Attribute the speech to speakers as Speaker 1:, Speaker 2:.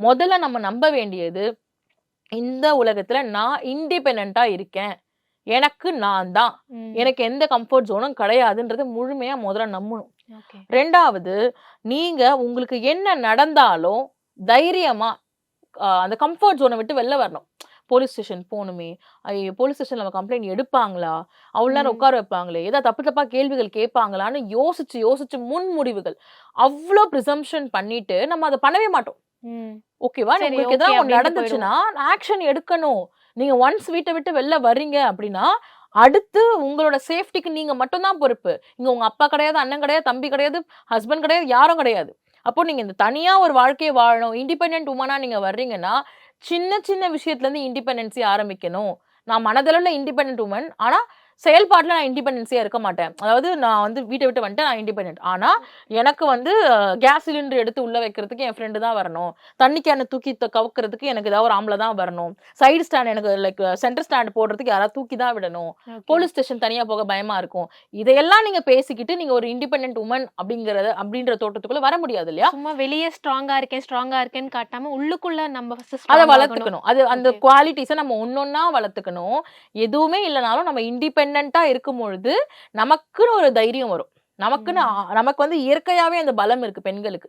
Speaker 1: முதல்ல நம்ம நம்ப வேண்டியது, இந்த உலகத்துல நான் இண்டிபெண்டண்டா இருக்கேன், எனக்கு நான் தான், எனக்கு எந்த கம்ஃபர்ட் ஜோனும் கிடையாதுன்றத முழுமையா முதல்ல நம்பணும். ரெண்டாவது, நீங்க உங்களுக்கு என்ன நடந்தாலும் தைரியமா அந்த கம்ஃபர்ட் ஜோனை விட்டு வெளில வரணும். போலீஸ் ஸ்டேஷன் போகணுமே, ஐயோ போலீஸ் ஸ்டேஷன் நம்ம கம்ப்ளைண்ட் எடுப்பாங்களா, அவ்வளோ நேரம் உட்கார வைப்பாங்களே, ஏதாவது தப்பு தப்பா கேள்விகள் கேட்பாங்களான்னு யோசிச்சு யோசிச்சு முன் முடிவுகள் அவ்வளோ ப்ரிசம்ஷன் பண்ணிட்டு நம்ம அதை பண்ணவே மாட்டோம். ஓகேவா, உங்களுக்கு ஏதாவது ஒன்று நடந்துச்சுன்னா ஆக்ஷன் எடுக்கணும். நீங்க ஒன்ஸ் வீட்டை விட்டு வெளில வர்றீங்க அப்படின்னா அடுத்து உங்களோட சேஃப்டிக்கு நீங்க மட்டும்தான் பொறுப்பு. இங்க உங்க அப்பா கிடையாது, அண்ணன் கிடையாது, தம்பி கிடையாது, ஹஸ்பண்ட் கிடையாது, யாரும் கிடையாது. அப்போ நீங்க இந்த தனியா ஒரு வாழ்க்கையை வாழணும், இண்டிபெண்டன்ட் உமனா நீங்க வர்றீங்கன்னா சின்ன சின்ன விஷயத்துல இருந்து இண்டிபெண்டன்சி ஆரம்பிக்கணும். நான் மனதளவுல இண்டிபெண்டன்ட் உமன், ஆனா செயல்பாட்டுல நான் இண்டிபெண்டன்சியா இருக்க மாட்டேன். அதாவது நான் வந்து வீட்டை விட்டு வந்துட்டு நான் இண்டிபெண்டன்ட், ஆனா எனக்கு வந்து கேஸ் சிலிண்டர் எடுத்து உள்ள வைக்கிறதுக்கு என் ஃப்ரெண்டு தான் வரணும், தண்ணி கேனை தூக்கி கவுக்கிறதுக்கு எனக்கு ஏதாவது ஒரு ஆம்பளை தான் வரணும், சைடு ஸ்டாண்ட் எனக்கு லைக் சென்டர் ஸ்டாண்ட் போடுறதுக்கு யாராவது தூக்கி தான் விடணும், போலீஸ் ஸ்டேஷன் தனியா போக பயமா இருக்கும். இதையெல்லாம் நீங்க பேசிக்கிட்டு நீங்க ஒரு இண்டிபெண்டன்ட் உமன் அப்படின்ற தோட்டத்துக்குள்ள வர முடியாது இல்லையா?
Speaker 2: சும்மா வெளியே ஸ்ட்ராங்கா இருக்கேன்னு காட்டாம உள்ளுக்குள்ள நம்ம
Speaker 1: அதை வளர்த்துக்கணும். அது அந்த குவாலிட்டிஸை நம்ம ஒன்னொன்னா வளர்த்துக்கணும். எதுவுமே இல்லைனாலும் நம்ம இண்டிபெண்டா இருக்கும் பொழுது நமக்குன்னு ஒரு தைரியம் வரும். நமக்கு வந்து இயற்கையாவே அந்த பலம் இருக்கு பெண்களுக்கு.